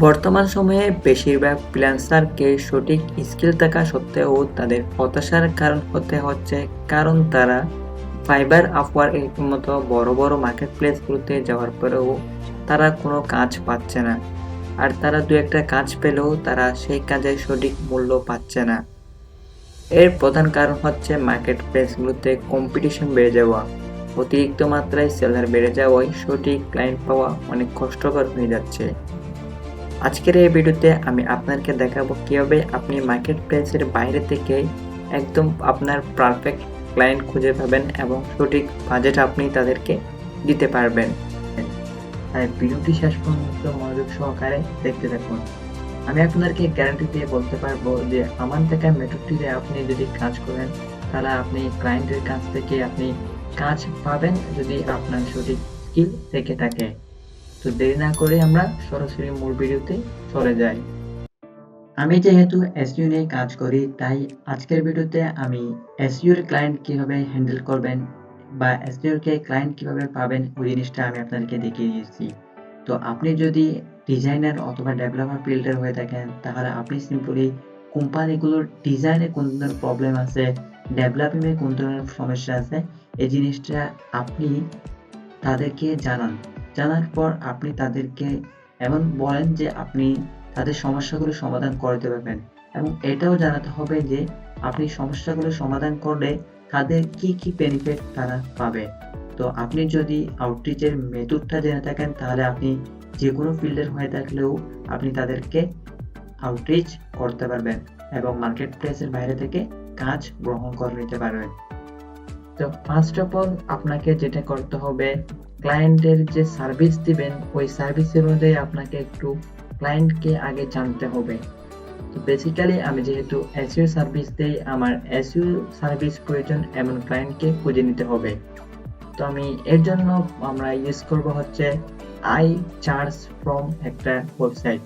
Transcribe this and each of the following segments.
বর্তমান সময়ে বেশিরভাগ ফ্রিল্যান্সারকে সঠিক স্কিল থাকা সত্ত্বেও তাদের হতাশার কারণ হতে হচ্ছে কারণ তারা ফাইবার, আপওয়ার্কের মতো বড় বড় মার্কেট প্লেসগুলোতে যাওয়ার পরেও তারা কোনো কাজ পাচ্ছে না। আর তারা দু একটা কাজ পেলেও তারা সেই কাজের সঠিক মূল্য পাচ্ছে না। এর প্রধান কারণ হচ্ছে মার্কেট প্লেসগুলোতে কম্পিটিশন বেড়ে যাওয়া, অতিরিক্ত মাত্রায় সেলার বেড়ে যাওয়ায় সঠিক ক্লায়েন্ট পাওয়া অনেক কষ্টকর হয়ে যাচ্ছে। আজকের এই ভিডিওতে আমি আপনাকে দেখাবো কিভাবে আপনি মার্কেট প্লেসের বাইরে থেকে একদম আপনার পারফেক্ট ক্লায়েন্ট খুঁজে পাবেন এবং সঠিক বাজেট আপনি তাদেরকে দিতে পারবেন। তাই ভিডিওটি শেষ পর্যন্ত মনোযোগ সহকারে দেখতে থাকুন। আমি আপনাদেরকে গ্যারান্টি দিয়ে বলতে পারবো যে আমার দেখা মেথডটিতে আপনি যদি কাজ করেন তাহলে আপনি ক্লায়েন্টের কাছ থেকে আপনি কাজ পাবেন যদি আপনার সঠিক স্কিল থেকে থাকে। তো দেরি না করে আমরা সরাসরি মূল ভিডিওতে চলে যাই। আমি যেহেতু এসইও নিয়ে কাজ করি তাই আজকের ভিডিওতে আমি এসইও এর ক্লায়েন্ট কিভাবে হ্যান্ডেল করবেন বা এসইও কে ক্লায়েন্ট কিভাবে পাবেন ওই জিনিসটা আমি আপনাদেরকে দেখিয়ে দিয়েছি। তো আপনি যদি ডিজাইনার অথবা ডেভেলপার ফিল্ডের হয়ে থাকেন তাহলে আপনি সিম্পলি কোম্পানিগুলোর ডিজাইনে কোন ধরনের প্রবলেম আছে, ডেভেলপিংয়ে কোন ধরনের সমস্যা আছে এই জিনিসটা আপনি তাদেরকে জানার পর আপনি তাদেরকে এমন বলেন যে আপনি তাদের সমস্যাগুলো সমাধান করতে পারবেন এবং এটাও জানাতে হবে যে আপনি সমস্যাগুলো সমাধান করলে তাদের কি বেনিফিট তারা পাবে। তো আপনি যদি আউটরিচের মেথডটা জেনে থাকেন তাহলে আপনি যে কোনো ফিল্ডের হয়ে থাকলেও আপনি তাদেরকে আউটরিচ করতে পারবেন এবং মার্কেট প্লেসের বাইরে থেকে কাজ গ্রহণ করে নিতে পারবেন। তো ফার্স্ট অফ অল আপনাকে যেটা করতে হবে, ক্লায়েন্টের যে সার্ভিস দিবেন ওই সার্ভিসের অনুযায়ী আপনাকে একটু ক্লায়েন্টকে আগে জানতে হবে। তো বেসিক্যালি আমি যেহেতু এসইও সার্ভিস দেই, আমার এসইও সার্ভিস প্রয়োজন এমন ক্লায়েন্টকে খুঁজে নিতে হবে। তো আমি এর জন্য আমরা ইউজ করব হচ্ছে isearchfrom একটা ওয়েবসাইট,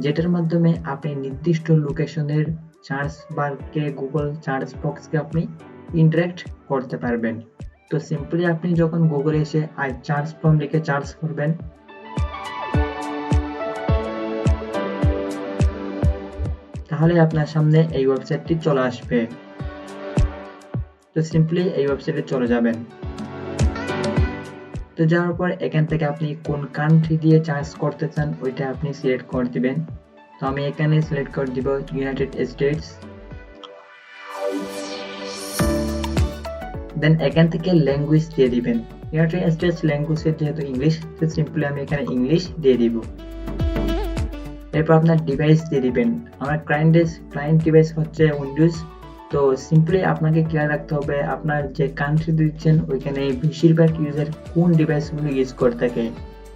যেটার মাধ্যমে আপনি নির্দিষ্ট লোকেশনের সার্চ বারকে গুগল সার্চ বক্সকে আপনি ইন্টারেক্ট করতে পারবেন। তো সিম্পলি আপনি যখন গুগলে এসে isearchfrom লিখে সার্চ করবেন তাহলে আপনার সামনে এই ওয়েবসাইটটি চলে আসবে। তো সিম্পলি এই ওয়েবসাইটে চলে যাবেন। তো যাওয়ার পর এখান থেকে আপনি কোন কান্ট্রি দিয়ে সার্চ করতে চান ওইটা আপনি সিলেক্ট করে দিবেন। তো আমি এখানে সিলেক্ট করে দিব ইউনাইটেড স্টেটস। দেন এখান থেকে ল্যাঙ্গুয়েজ দিয়ে দিবেন। ইউনাইটেড স্টেটস ল্যাঙ্গুয়েজ যেহেতু ইংলিশ, তো সিম্পলি আমি এখানে ইংলিশ দিয়ে দিব। এরপর আপনার ডিভাইস দিয়ে দিবেন। আমার ক্লায়েন্ট ডিভাইস হচ্ছে উইন্ডোজ। তো সিম্পলি আপনাকে খেয়াল রাখতে হবে আপনার যে কান্ট্রি দিচ্ছেন ওইখানে বেশিরভাগ ইউজার কোন ডিভাইসগুলো ইউজ করে থাকে।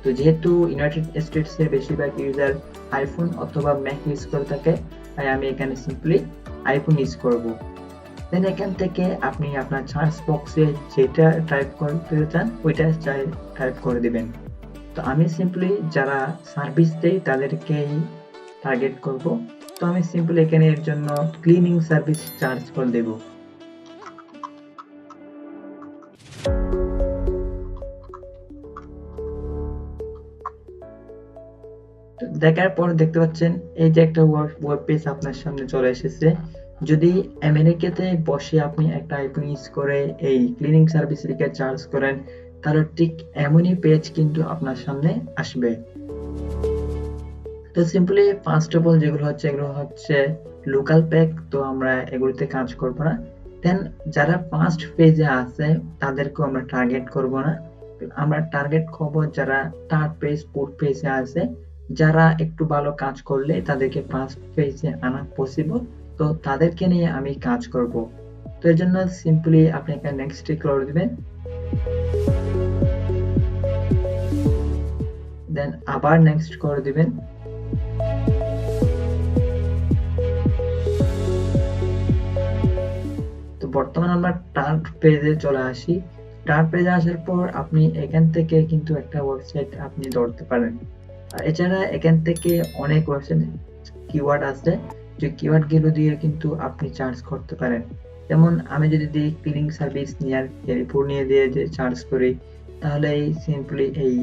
তো যেহেতু ইউনাইটেড স্টেটসে বেশিরভাগ ইউজার আইফোন অথবা ম্যাক ইউজ করে থাকে তাই আমি এখানে সিম্পলি আইফোন ইউজ করব। দেন এখান থেকে আপনি আপনার সার্চ বক্সে যেটা টাইপ করতে চান ওইটা টাইপ করে দিবেন। তো আমি সিম্পলি যারা সার্ভিস দেই তাদেরকেই টার্গেট করব। তো আমি সিম্পলি এখানে এর জন্য ক্লিনিং সার্ভিস চার্জ করে দেব। দেখার পর দেখতে পাচ্ছেন এই যে একটা ওয়েব পেজ আপনার সামনে চলে এসেছে। যদি আমেরিকাতে বসে আপনি একটা আইফোন ইউজ করে এই ক্লিনিং সার্ভিস লিখে চার্জ করেন তাহলে ঠিক এমনই পেজ কিন্তু আপনার সামনে আসবে। তো সিম্পলি ফার্স্ট অফ অল এগুলো হচ্ছে লোকাল প্যাক, তো আমরা এগুলোতে কাজ করব না। দেন যারা ফার্স্ট পেজে আছে তাদেরকেও আমরা টার্গেট করব না, আমরা টার্গেট করব যারা থার্ড পেজ ফোর্থ পেজে আছে, যারা একটু ভালো কাজ করলে তাদেরকে ফার্স্ট পেজে আনা পসিবল, তো তাদেরকে নিয়ে আমি কাজ করব। তো এর জন্য সিম্পলি আপনি এখানে নেক্সট করে দিবেন। দেন আবার নেক্সট করে দিবেন। তো বর্তমানে আমরা টার্গেট পেজে চলে আসি। টার্গেট পেজে আসার পর আপনি এখান থেকে কিন্তু একটা ওয়েবসাইট আপনি ধরতে পারেন। আর এছাড়া এখান থেকে অনেক ওয়েবসাইট কিওয়ার্ড আছে যে কিওয়ার্ড গুলো দিয়ে কিন্তু আপনি চার্জ করতে পারেন। যেমন আমি যদি দিই ক্লিনিং সার্ভিস নিয়ার ক্যালিফোর্নিয়া দিয়ে যে চার্জ করি তাহলে এই সিম্পলি এই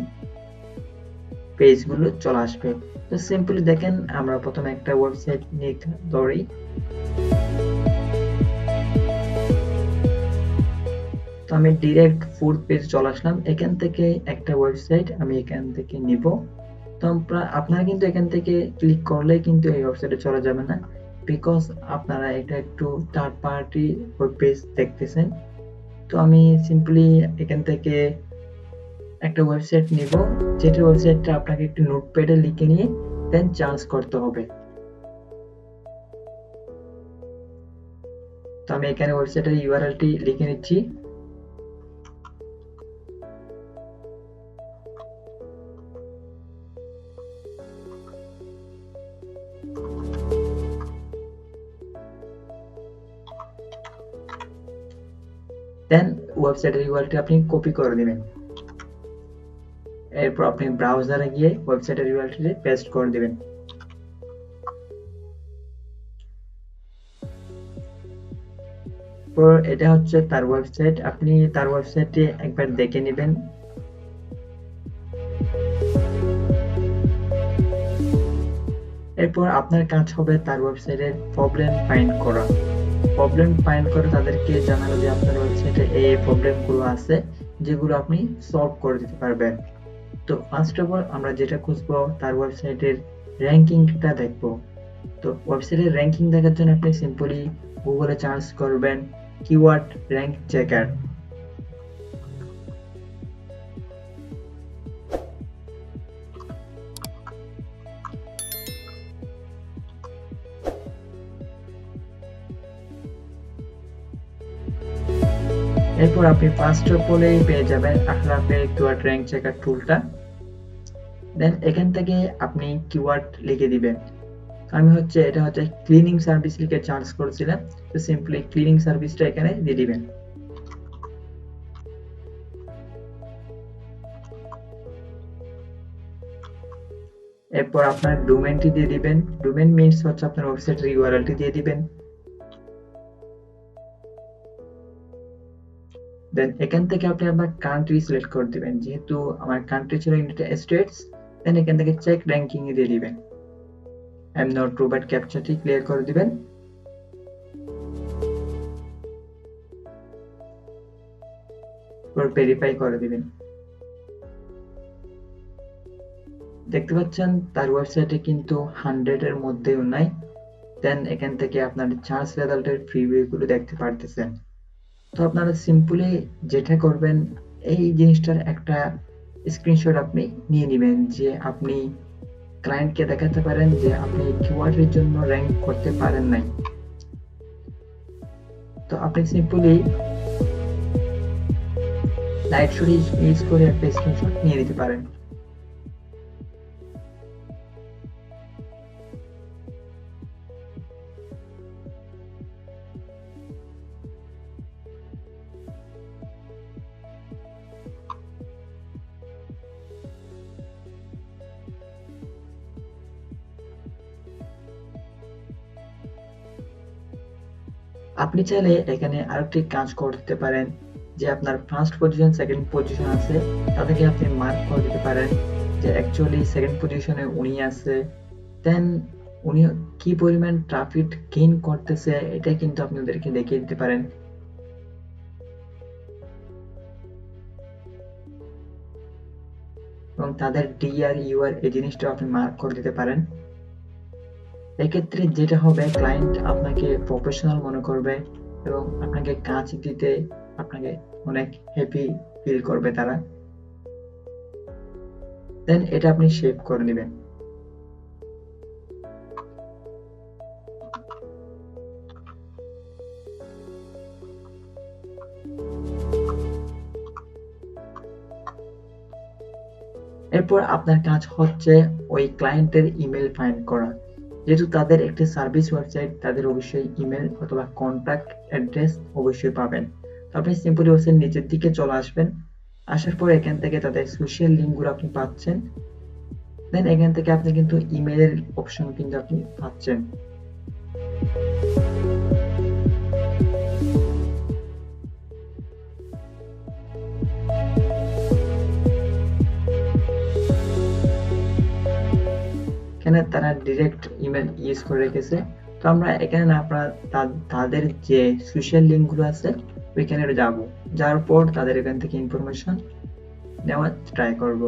পেজগুলো চলে আসবে। তো সিম্পলি দেখেন আমরা প্রথমে একটা ওয়েবসাইট নিয়ে ধরি। তো আমি ডিরেক্ট ফুড পেজ চলে আসলাম। এখান থেকে একটা ওয়েবসাইট আমি এখান থেকে নিব। তো আপনারা কিন্তু এখান থেকে ক্লিক করলেই কিন্তু এই ওয়েবসাইটে চলে যাবে না, বিকজ আপনারা এটা একটু থার্ড পার্টি ওয়েব পেজ দেখতেছেন। তো আমি সিম্পলি এখান থেকে একটা ওয়েবসাইট নিব, যেটা ওয়েবসাইটটা আপনাকে একটু নোটপ্যাডে লিখে নিয়ে দেন চার্জ করতে হবে। তো আমি এখানে ওয়েবসাইটের ইউআরএলটি লিখে নিচ্ছি। দেন ওয়েবসাইটের ইউআরএলটি আপনি কপি করে দিবেন। এরপর আপনি ব্রাউজারে গিয়ে ওয়েবসাইটের ইউআরএলটি পেস্ট করে দিবেন। তো এটা হচ্ছে তার ওয়েবসাইট, আপনি তার ওয়েবসাইটে একবার দেখে নেবেন। এরপর আপনার কাজ হবে তার ওয়েবসাইটের প্রবলেম ফাইন্ড করা। প্রবলেম ফাইন্ড করে তাদেরকে জানানো যে আপনার ওয়েবসাইটে এই প্রবলেমগুলো আছে যেগুলো আপনি সলভ করে দিতে পারবেন। তো ফার্স্ট অফ অল আমরা যেটা খুঁজবো তার ওয়েবসাইটের র্যাঙ্কিংটা দেখবো। তো ওয়েবসাইটের র্যাঙ্কিং দেখার জন্য আপনি সিম্পলি গুগলে সার্চ করবেন কিওয়ার্ড র্যাঙ্ক চেকার। এরপর আপনি ফার্স্ট অফ অলেই পেয়ে যাবেন আপনার কিওয়ার্ড র্যাঙ্ক চেকার টুলটা। দেন এখান থেকে আপনি কিওয়ার্ড লিখে দিবেন। আমি এটা হচ্ছে ক্লিনিং সার্ভিস লিখে সার্চ করেছিলাম। তো সিম্পলি ক্লিনিং সার্ভিসটা এখানে দিয়ে দিবেন। এরপর আপনার ডোমেইনটি দিয়ে দিবেন। ডোমেইন মিন্স হচ্ছে আপনার ওয়েবসাইটের ইউআরএলটি দিয়ে দিবেন। দেন এখান থেকে আপনি আপনার কান্ট্রি সিলেক্ট করে দিবেন, যেহেতু আমার কান্ট্রি ছিল ইউনাইটেড স্টেটস। দেন এখান থেকে চেক র্যাঙ্কিং এ দিয়ে দিবেন। আই এম নট রোবট ক্যাপচাটি ক্লিয়ার করে দিবেন। ভেরিফাই করে দিবেন। দেখতে পাচ্ছেন তার ওয়েবসাইটে কিন্তু 100 এর মধ্যেও নাই। দেন এখান থেকে আপনার সার্চ রেজাল্টের প্রিভিউ গুলো দেখতে পারতেছেন। তো আপনারা সিম্পলি যেটা করবেন, এই জিনিসটার একটা স্ক্রিনশট আপনি নিয়ে নেবেন, যে আপনি ক্লায়েন্টকে দেখাতে পারেন যে আপনি কিওয়ার্ডের জন্য র্যাঙ্ক করতে পারেন নাই। তো আপনি সিম্পলি লাইট শট ইউজ করে একটা স্ক্রিনশট নিয়ে নিতে পারেন। আপনি চাইলে এখানে আরেকটি কাজ করতে পারেন, যে আপনার ফার্স্ট পজিশন সেকেন্ড পজিশন আছে তাদেরকে আপনি মার্ক করে দিতে পারেন যে অ্যাকচুয়ালি সেকেন্ড পজিশনে উনি আছে। দেন উনি কি পরিমাণ ট্রাফিক গেইন করতেছে এটা কিন্তু আপনি ওদেরকে দেখিয়ে দিতে পারেন। এবং তাদের ডিআর ইউআর এই জিনিসটা আপনি মার্ক করে দিতে পারেন। এক্ষেত্রে যেটা হবে, ক্লায়েন্ট আপনাকে প্রফেশনাল মনে করবে এবং আপনাকে কাজ দিতে আপনাকে অনেক হ্যাপি ফিল করবে তারা। দেন এটা আপনি সেভ করে নেবেন। এরপর আপনার কাজ হচ্ছে ওই ক্লায়েন্টের ইমেল ফাইন্ড করা। যেহেতু তাদের একটি সার্ভিস ওয়েবসাইট, তাদের অবশ্যই ইমেল অথবা কন্ট্যাক্ট অ্যাড্রেস অবশ্যই পাবেন। তো আপনি সিম্পলি ওয়েবসাইট নিচের দিকে চলে আসবেন। আসার পর এখান থেকে তাদের সোশ্যাল লিঙ্কগুলো আপনি পাচ্ছেন। দেন এখান থেকে আপনি কিন্তু ইমেলের অপশন কিন্তু আপনি পাচ্ছেন। এখানে তারা ডিরেক্ট ইমেল ইউজ করে রেখেছে। তো আমরা এখানে না আপনার তাদের যে সোশ্যাল লিঙ্কগুলো আছে ওইখানে যাব, যাওয়ার পর তাদের এখান থেকে ইনফরমেশন নেওয়ার ট্রাই করব।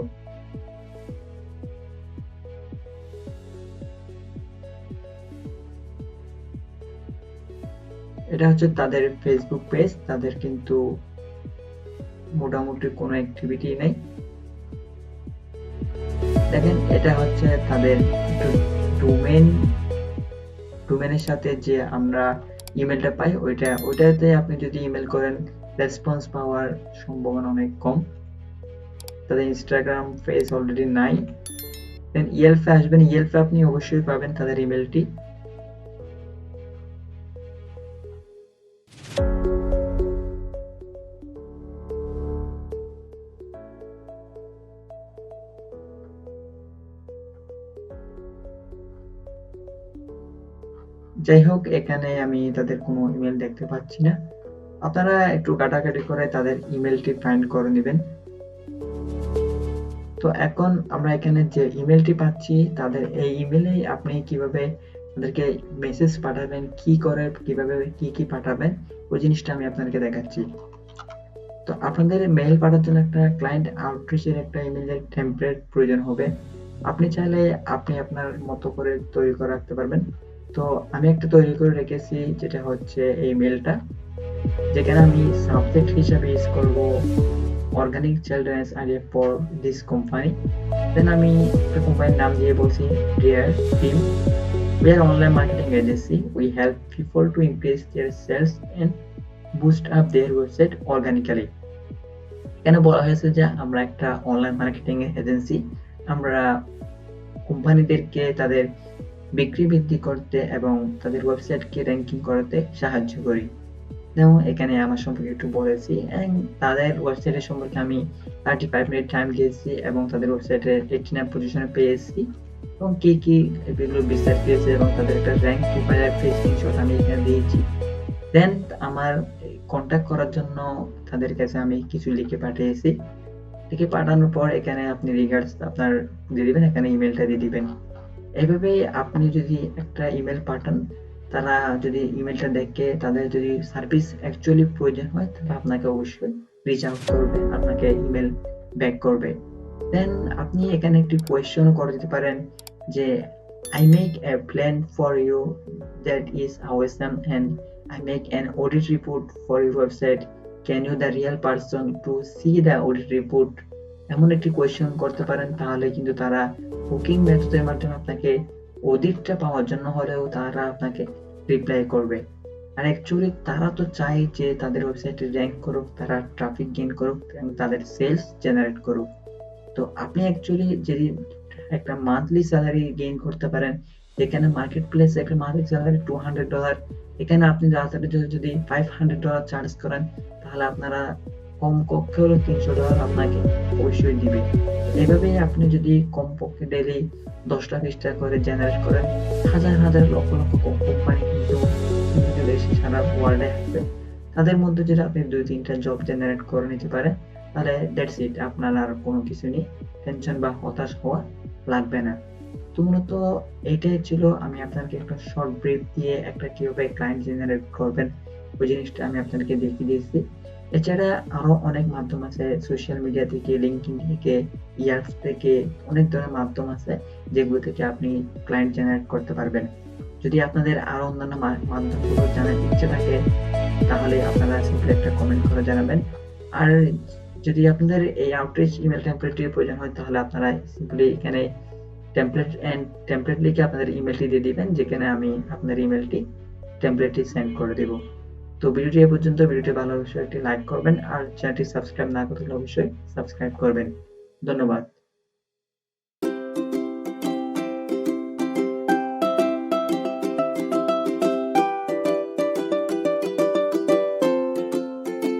এটা হচ্ছে তাদের ফেসবুক পেজ, তাদের কিন্তু মোটামুটি কোনো অ্যাক্টিভিটি নেই। দেখেন এটা হচ্ছে তাদের ডোমেনের সাথে যে আমরা ইমেলটা পাই ওইটাতে আপনি যদি ইমেল করেন রেসপন্স পাওয়ার সম্ভাবনা অনেক কম। তাদের ইনস্টাগ্রাম পেজ অলরেডি নাই। দেন ইয়েলফে আসবেন, ইয়েলফে আপনি অবশ্যই পাবেন তাদের ইমেলটি। যাই হোক, এখানে আমি তাদের কোনো ইমেল দেখতে পাচ্ছি না। আপনারা একটু ঘাটাঘাটি করে তাদের ইমেলটি ফাইন্ড করে নেবেন। তো এখন আমরা এখানে যে ইমেলটি পাচ্ছি তাদের এই ইমেলেই আপনি কিভাবে তাদেরকে মেসেজ পাঠাবেন, কি করে কিভাবে কি পাঠাবেন ওই জিনিসটা আমি আপনাদেরকে দেখাচ্ছি। তো আপনাদের মেইল পাঠানোর জন্য একটা ক্লায়েন্ট আউটরিচের একটা ইমেলের টেমপ্লেট প্রয়োজন হবে। আপনি চাইলে আপনি আপনার মতো করে তৈরি করে রাখতে পারবেন। তো আমি একটা তৈরি করে রেখেছি, যেটা হচ্ছে এই মেলটা, যেখানে আমি সাবজেক্ট হিসাবে ইউজ করব organic children's idea for this company. Then আমি একটা কোম্পানির নাম দিয়ে বলছি dear team, we are online marketing agency, we help people to increase their sales and boost up their website organically। এখানে বলা হয়েছে যে আমরা একটা অনলাইন মার্কেটিং এজেন্সি, আমরা কোম্পানিদেরকে তাদের বিক্রি বৃদ্ধি করতে এবং তাদের ওয়েবসাইটকে র্যাঙ্কিং করাতে সাহায্য করি। যেমন এখানে আমার সম্পর্কে একটু বলেছি, তাদের ওয়েবসাইটের সম্পর্কে আমি 35 মিনিট টাইম দিয়েছি এবং তাদের ওয়েবসাইটে 89 পজিশনে পেয়েছি এবং কি কি এগুলো বিস্তারিত দিয়েছে এবং তাদের একটা র্যাঙ্ক প্রোফাইলের স্ক্রিনশট আমি এখানে দিয়েছি। দেন আমার কন্ট্যাক্ট করার জন্য তাদের কাছে আমি কিছু লিখে পাঠিয়েছি। লিখে পাঠানোর পর এখানে আপনি রিগার্ডস আপনার দিয়ে দিবেন, এখানে ইমেলটা দিয়ে দিবেন। এইভাবে আপনি যদি একটা ইমেল পাঠান, তারা যদি ইমেলটা দেখে তাদের যদি সার্ভিস অ্যাকচুয়ালি প্রয়োজন হয় তাহলে আপনাকে অবশ্যই রিচ আউট করবে, আপনাকে ইমেল ব্যাক করবে। দেন আপনি এখানে একটি কোয়েশ্চেনও করে দিতে পারেন যে I make a plan for you that is awesome and I make an audit report for your website. Can you the real person to see the audit report? এমন একটি কোয়েশ্চেন করতে পারেন, তাহলে কিন্তু তারা বুকিং মেথডের মাধ্যমে আপনাকে অডিটটা পাওয়ার জন্য হলেও তারা আপনাকে রিপ্লাই করবে। আর অ্যাকচুয়ালি তারা তো চায় যে তাদের ওয়েবসাইটে র্যাঙ্ক করুক, তারা ট্রাফিক গেইন করুক এবং তাদের সেলস জেনারেট করুক। তো আপনি অ্যাকচুয়ালি যদি একটা মান্থলি স্যালারি গেইন করতে পারেন, যেখানে মার্কেট প্লেসে একটা মান্থলি স্যালারি $200, এখানে আপনি যদি $500 চার্জ করেন তাহলে আপনারা কমপক্ষে হলো $300 আপনাকে অবশ্যই দিবে। এভাবে আপনি যদি কমপক্ষে ডেইলি 10টা 20টা করে জেনারেট করেন, হাজার হাজার লক্ষ লক্ষ কোম্পানি কিন্তু বিভিন্ন দেশে সারা ওয়ার্ল্ডে আছে, তাদের মধ্যে যদি আপনি 2-3টা জব জেনারেট করে নিতে পারেন তাহলে দ্যাটস ইট, আপনার আর কোনো কিছু নেই, টেনশন বা হতাশ হওয়া লাগবে না। তো মূলত এইটাই ছিল, আমি আপনাকে একটা শর্ট ব্রিফ দিয়ে একটা কিভাবে ক্লায়েন্ট জেনারেট করবেন ওই জিনিসটা আমি আপনাদেরকে দেখিয়ে দিয়েছি। এছাড়া আরো অনেক মাধ্যম আছে, সোশ্যাল মিডিয়া থেকে, লিঙ্কডিন থেকে, ইয়ার্স থেকে, অনেক ধরনের মাধ্যম আছে যেগুলো থেকে আপনি ক্লায়েন্ট জেনারেট করতে পারবেন। যদি আপনাদের আরো অন্যান্য মাধ্যমগুলো জানার ইচ্ছে থাকে তাহলে আপনারা সিম্পলি একটা কমেন্ট করে জানাবেন। আর যদি আপনাদের এই আউটরিচ ইমেল টেমপ্লেটের প্রয়োজন হয় তাহলে আপনারা সিম্পলি এখানে টেমপ্লেট লিখে আপনাদের ইমেলটি দিয়ে দিবেন, যেখানে আমি আপনার ইমেলটি টেমপ্লেটটি সেন্ড করে দেব। তো ভিডিওটি এ পর্যন্ত। ভিডিওটি ভালো অবশ্যই একটি লাইক করবেন আর চ্যানেলটি সাবস্ক্রাইব না করলে অবশ্যই সাবস্ক্রাইব করবেন। ধন্যবাদ।